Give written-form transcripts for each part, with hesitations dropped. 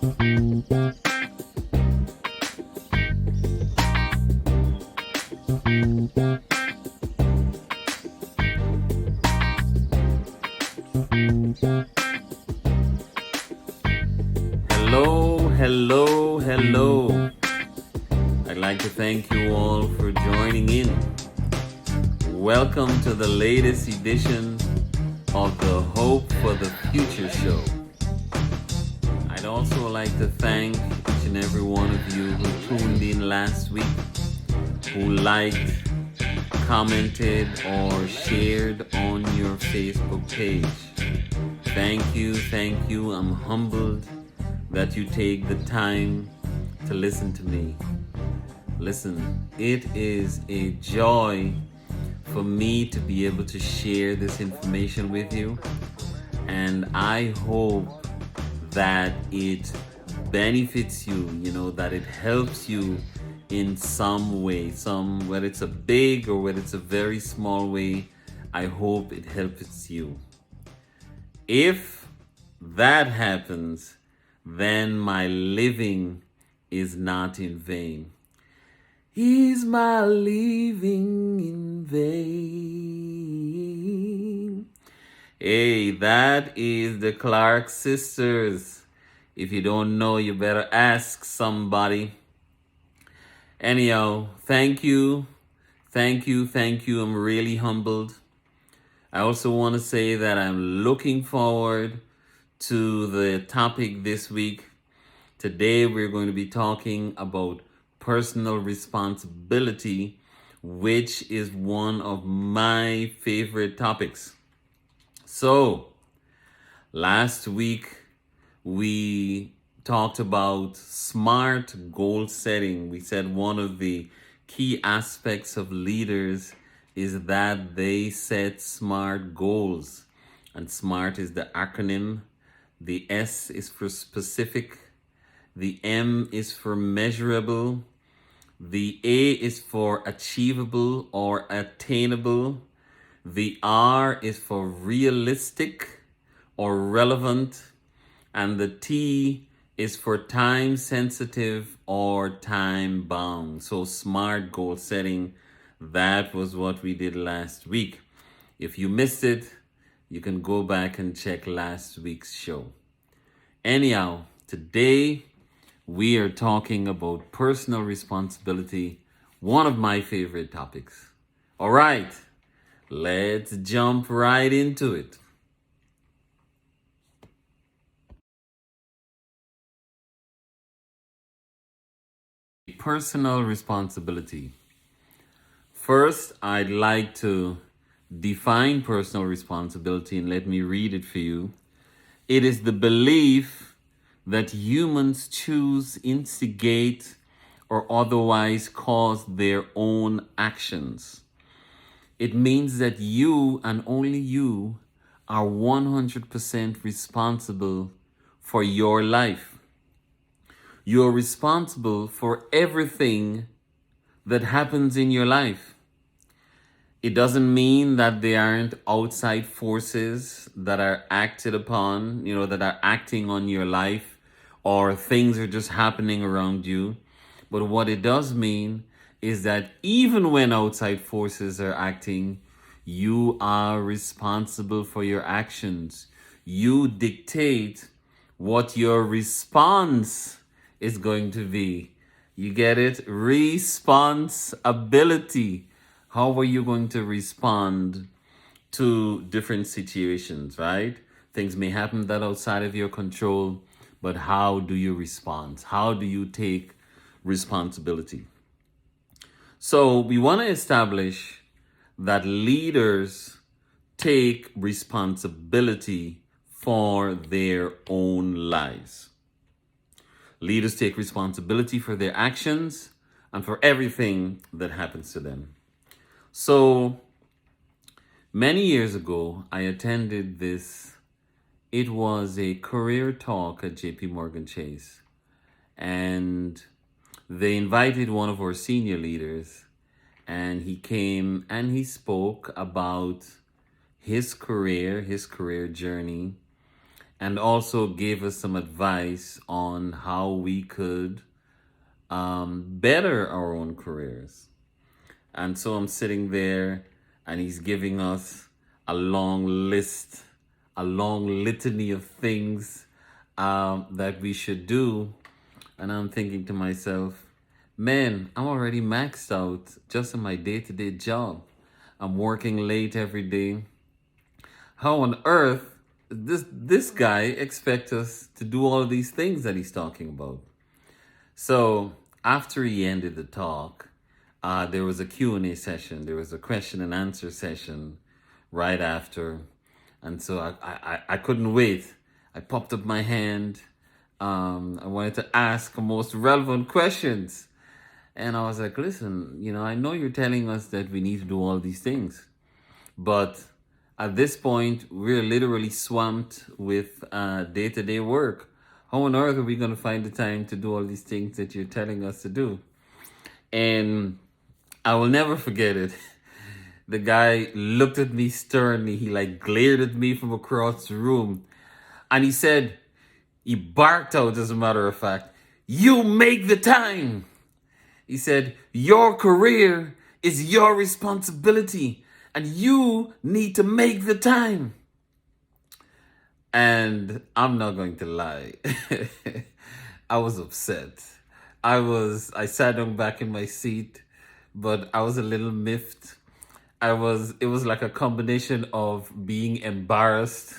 Hello. I'd like to thank you all for joining in. Welcome to the latest edition of the Hope for the Future show. I'd also like to thank each and every one of you who tuned in last week, who liked, commented, or shared on your Facebook page. Thank you. I'm humbled that you take the time to listen to me. Listen, it is a joy for me to be able to share this information with you, and I hope that it benefits you, that it helps you in some way, whether it's a big or whether it's a very small way. I hope it helps you. If that happens, then my living is not in vain. Is my living in vain? Hey, that is the Clark sisters. If you don't know, you better ask somebody. Anyhow, thank you. I'm really humbled. I also want to say that I'm looking forward to the topic this week. Today we're going to be talking about personal responsibility, which is one of my favorite topics. So, last week we talked about smart goal setting. We said one of the key aspects of leaders is that they set smart goals. And SMART is the acronym. The S is for specific. The M is for measurable. The A is for achievable or attainable. The R is for realistic or relevant. And the T is for time sensitive or time bound. So smart goal setting, that was what we did last week. If you missed it, you can go back and check last week's show. Anyhow, today we are talking about personal responsibility, one of my favorite topics. All right, let's jump right into it. Personal responsibility. First, I'd like to define personal responsibility, and let me read it for you. It is the belief that humans choose, instigate, or otherwise cause their own actions. It means that you and only you are 100% responsible for your life. You're responsible for everything that happens in your life. It doesn't mean that there aren't outside forces that are acted upon, that are acting on your life, or things are just happening around you. But what it does mean is that even when outside forces are acting, you are responsible for your actions. You dictate what your response is going to be. You get it? Responsibility. How are you going to respond to different situations, right? Things may happen that are outside of your control, but how do you respond? How do you take responsibility? So we want to establish that leaders take responsibility for their own lives. Leaders take responsibility for their actions and for everything that happens to them. So many years ago, I attended this. It was a career talk at JP Morgan Chase. And they invited one of our senior leaders, and he came and he spoke about his career journey. and also gave us some advice on how we could better our own careers. And so I'm sitting there, and he's giving us a long list, a long litany of things that we should do. And I'm thinking to myself, man, I'm already maxed out just in my day-to-day job. I'm working late every day. How on earth this guy expect us to do all these things that he's talking about? So after he ended the talk, there was a Q&A session. There was a question and answer session right after. And so I couldn't wait. I popped up my hand. I wanted to ask the most relevant questions. And I was like, listen, I know you're telling us that we need to do all these things. But at this point, we're literally swamped with day-to-day work. How on earth are we going to find the time to do all these things that you're telling us to do? And I will never forget it. The guy looked at me sternly. He glared at me from across the room. And he barked out, as a matter of fact, "You make the time." He said, "Your career is your responsibility, and you need to make the time." And I'm not going to lie. I was upset. I sat down back in my seat, but I was a little miffed. It was like a combination of being embarrassed,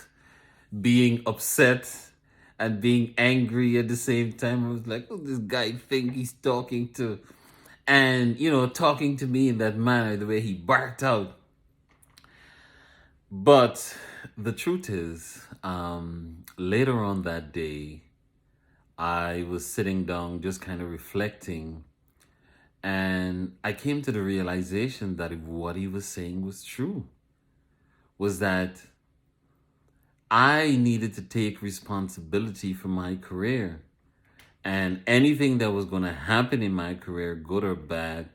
being upset, and being angry at the same time. I was like, "Oh, this guy think he's talking to," and talking to me in that manner, the way he barked out. But the truth is, later on that day, I was sitting down just kind of reflecting, and I came to the realization that what he was saying was true. Was that I needed to take responsibility for my career. And anything that was going to happen in my career, good or bad,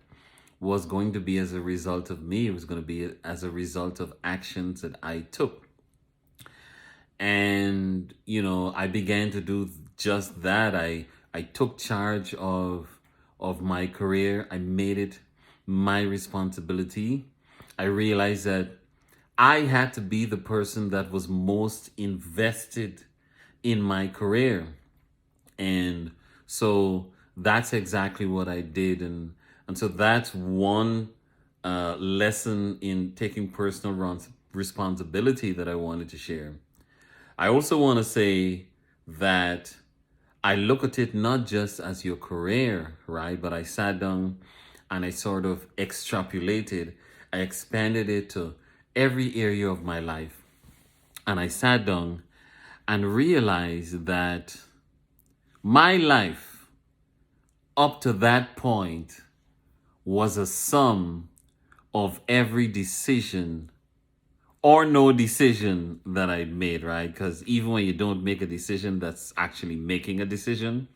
was going to be as a result of me. It was going to be as a result of actions that I took. And, I began to do just that. I took charge of my career. I made it my responsibility. I realized that I had to be the person that was most invested in my career. And so that's exactly what I did. And so that's one lesson in taking personal responsibility that I wanted to share. I also want to say that I look at it not just as your career, right? But I sat down and I sort of extrapolated. I expanded it to every area of my life. And I sat down and realized that my life up to that point was a sum of every decision or no decision that I made, right? Because even when you don't make a decision, that's actually making a decision.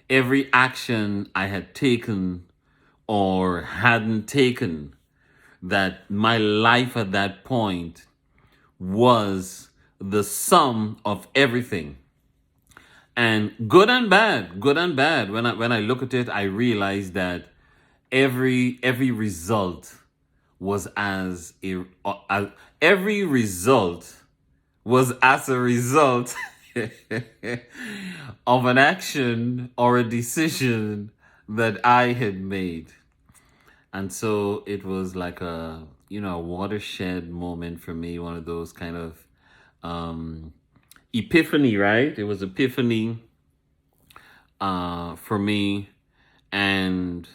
Every action I had taken or hadn't taken, that my life at that point was the sum of everything. And good and bad, good and bad. When I look at it, I realize that every result was every result was as a result of an action or a decision that I had made. And so it was like a watershed moment for me, one of those kind of epiphany, right? It was epiphany for me. And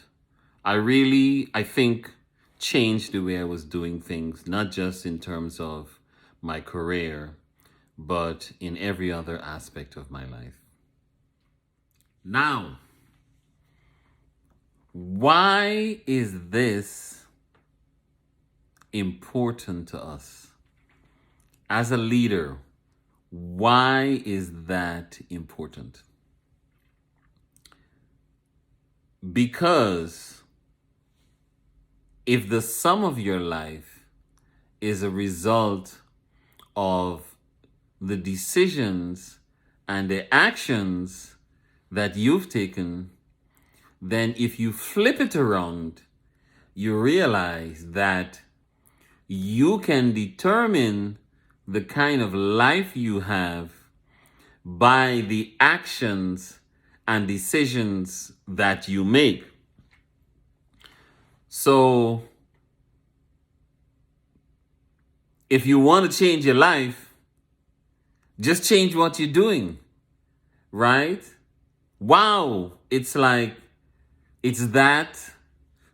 I think, changed the way I was doing things, not just in terms of my career, but in every other aspect of my life. Now, why is this important to us? As a leader, why is that important? Because if the sum of your life is a result of the decisions and the actions that you've taken, then if you flip it around, you realize that you can determine the kind of life you have by the actions and decisions that you make. So, if you want to change your life, just change what you're doing, right? Wow, it's like, it's that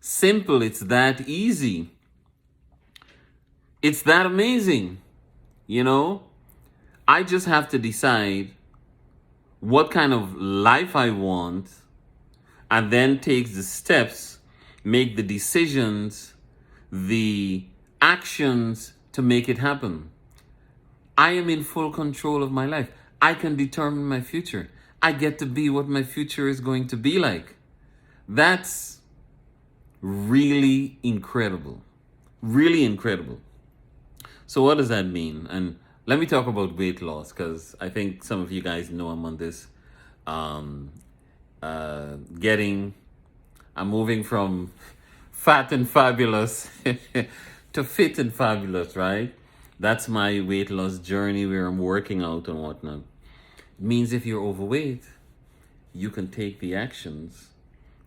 simple, it's that easy, it's that amazing, you know? I just have to decide what kind of life I want and then take the steps, make the decisions, the actions to make it happen. I am in full control of my life. I can determine my future. I get to be what my future is going to be like. That's really incredible. Really incredible. So what does that mean? And let me talk about weight loss, because I think some of you guys know I'm on this. I'm moving from fat and fabulous to fit and fabulous, right? That's my weight loss journey where I'm working out and whatnot. It means if you're overweight, you can take the actions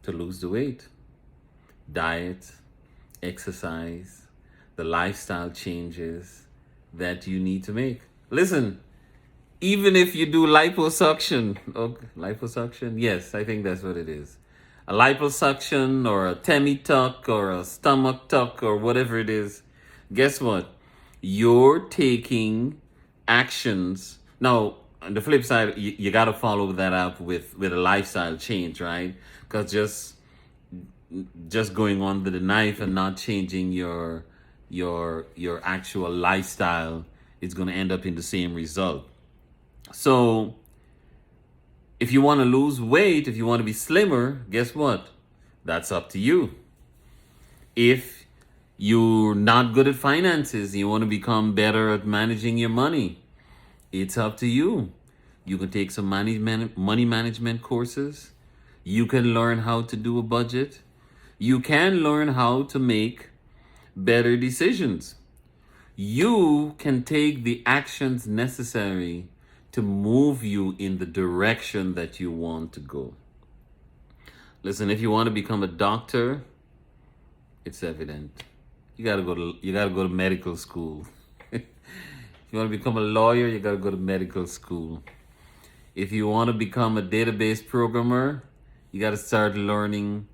to lose the weight. Diet, exercise, the lifestyle changes that you need to make. Listen, even if you do liposuction, liposuction, yes, I think that's what it is. A liposuction or a tummy tuck or a stomach tuck or whatever it is, guess what? You're taking actions. Now, on the flip side, you got to follow that up with a lifestyle change, right? Because just going on with the knife and not changing your actual lifestyle is going to end up in the same result. So if you want to lose weight, if you want to be slimmer, guess what? That's up to you. If you're not good at finances, you want to become better at managing your money, it's up to you. You can take some money management courses. You can learn how to do a budget. You can learn how to make better decisions. You can take the actions necessary to move you in the direction that you want to go. Listen, if you want to become a doctor, it's evident. You gotta go to medical school. If you want to become a lawyer, you gotta go to medical school. If you want to become a database programmer, you gotta start learning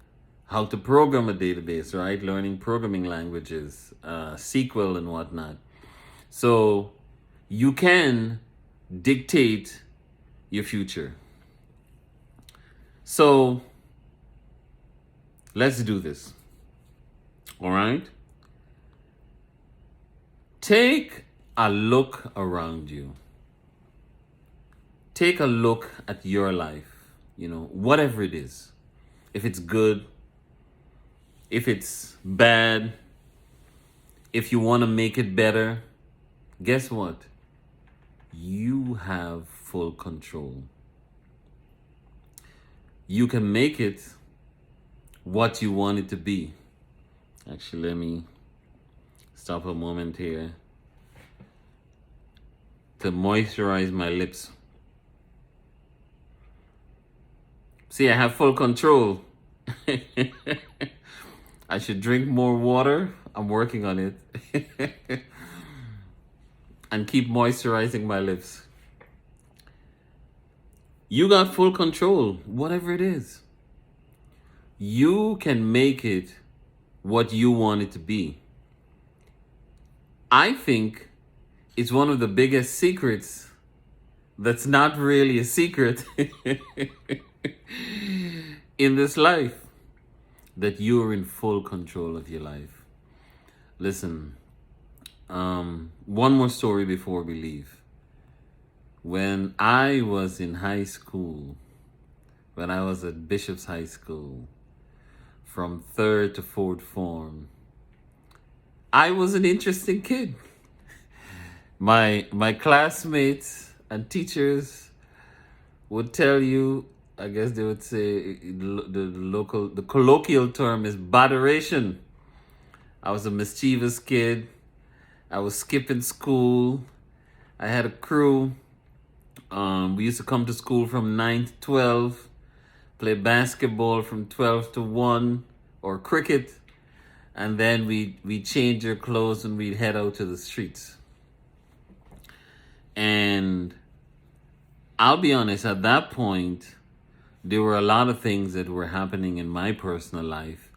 how to program a database, right? Learning programming languages, SQL and whatnot. So you can dictate your future. So let's do this. All right? Take a look around you. Take a look at your life, whatever it is. If it's good, if it's bad, if you want to make it better, guess what? You have full control. You can make it what you want it to be. Actually, let me stop a moment here to moisturize my lips. See, I have full control. I should drink more water. I'm working on it. And keep moisturizing my lips. You got full control, whatever it is. You can make it what you want it to be. I think it's one of the biggest secrets that's not really a secret in this life, that you're in full control of your life. Listen, one more story before we leave. When I was in high school, when I was at Bishop's High School, from 3rd to 4th form, I was an interesting kid. My classmates and teachers would tell you, I guess they would say the colloquial term is botheration. I was a mischievous kid. I was skipping school. I had a crew. We used to come to school from 9 to 12, play basketball from 12 to 1, or cricket, and then we change our clothes and we'd head out to the streets. And I'll be honest, at that point, there were a lot of things that were happening in my personal life,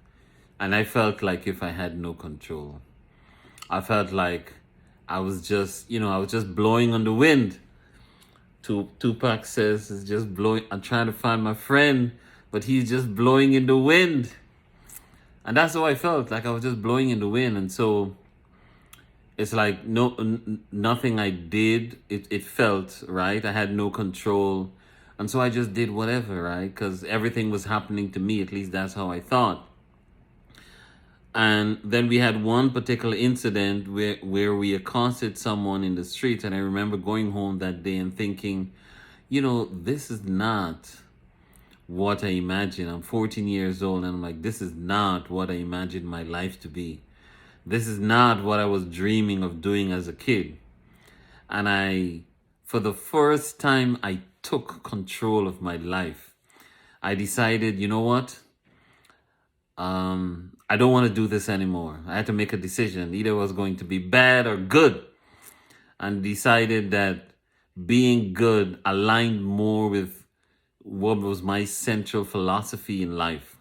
and I felt like if I had no control. I felt like I was just blowing on the wind. Tupac says, it's just blowing. I'm trying to find my friend, but he's just blowing in the wind. And that's how I felt, like I was just blowing in the wind. And so it's like nothing I did, it felt right. I had no control. And so I just did whatever, right? Because everything was happening to me. At least that's how I thought. And then we had one particular incident where we accosted someone in the street. And I remember going home that day and thinking, this is not what I imagined. I'm 14 years old and I'm like, this is not what I imagined my life to be. This is not what I was dreaming of doing as a kid. And for the first time, I took control of my life. I decided, you know what? I don't want to do this anymore. I had to make a decision. Either it was going to be bad or good. And decided that being good aligned more with what was my central philosophy in life.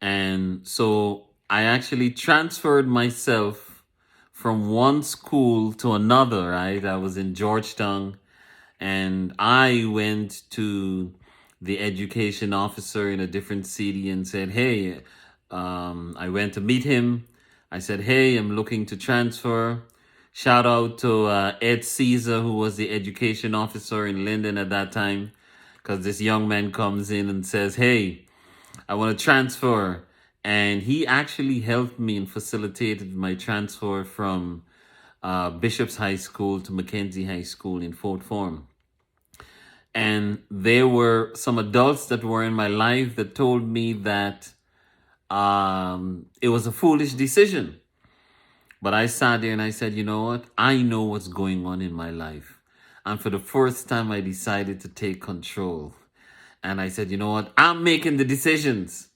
And so I actually transferred myself from one school to another, right? I was in Georgetown and I went to the education officer in a different city and said, hey, I went to meet him. I said, hey, I'm looking to transfer. Shout out to Ed Caesar, who was the education officer in Linden at that time, because this young man comes in and says, hey, I want to transfer. And he actually helped me and facilitated my transfer from Bishop's High School to Mackenzie High School in Fort Form. And there were some adults that were in my life that told me that it was a foolish decision. But I sat there and I said, you know what? I know what's going on in my life. And for the first time, I decided to take control. And I said, you know what? I'm making the decisions.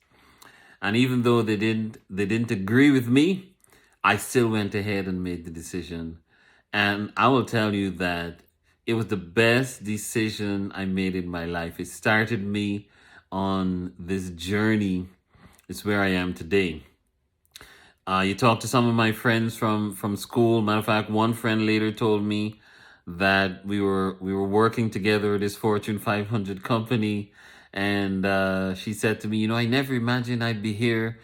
And even though they didn't agree with me, I still went ahead and made the decision. And I will tell you that it was the best decision I made in my life. It started me on this journey. It's where I am today. You talk to some of my friends from school. Matter of fact, one friend later told me that we were working together at this Fortune 500 company, and she said to me, I never imagined I'd be here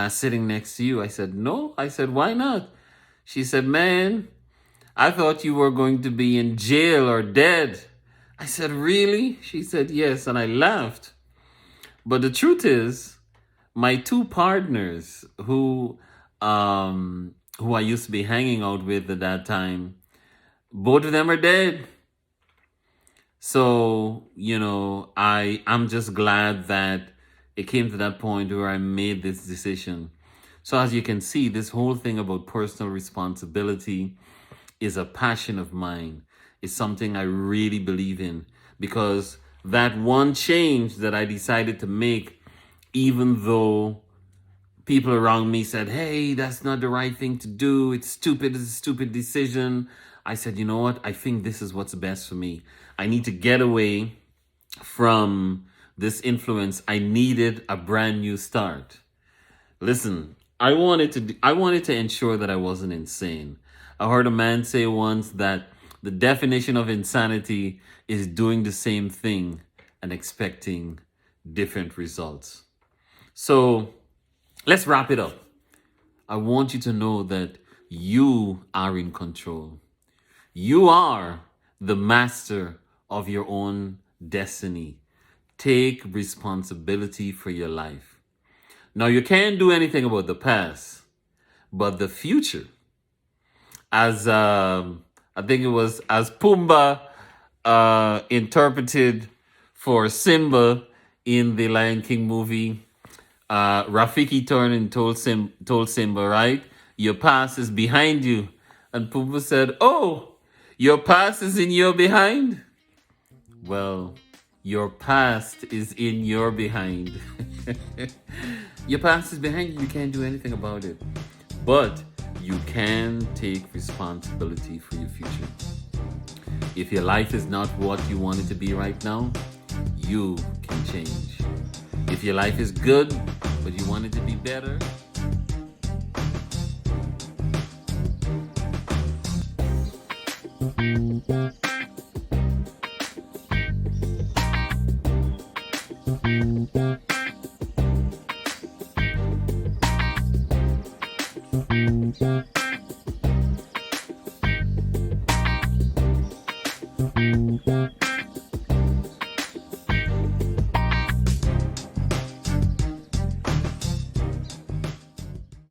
sitting next to you. I said, no. I said, why not? She said, man, I thought you were going to be in jail or dead. I said, really? She said, yes, and I laughed. But the truth is, my two partners who I used to be hanging out with at that time, both of them are dead. So, I'm just glad that it came to that point where I made this decision. So as you can see, this whole thing about personal responsibility is a passion of mine. It's something I really believe in, because that one change that I decided to make, even though people around me said, hey, that's not the right thing to do. It's stupid. It's a stupid decision. I said, you know what? I think this is what's best for me. I need to get away from this influence. I needed a brand new start. Listen, I wanted to ensure that I wasn't insane. I heard a man say once that the definition of insanity is doing the same thing and expecting different results. So let's wrap it up. I want you to know that you are in control. You are the master of your own destiny. Take responsibility for your life. Now, you can't do anything about the past, but the future, as I think it was as Pumbaa interpreted for Simba in the Lion King movie. Rafiki turned and told Simba, right? Your past is behind you. And Pumbaa said, oh, your past is in your behind? Well, your past is in your behind. Your past is behind you. You can't do anything about it. But you can take responsibility for your future. If your life is not what you want it to be right now, you can change. If your life is good, but you want it to be better,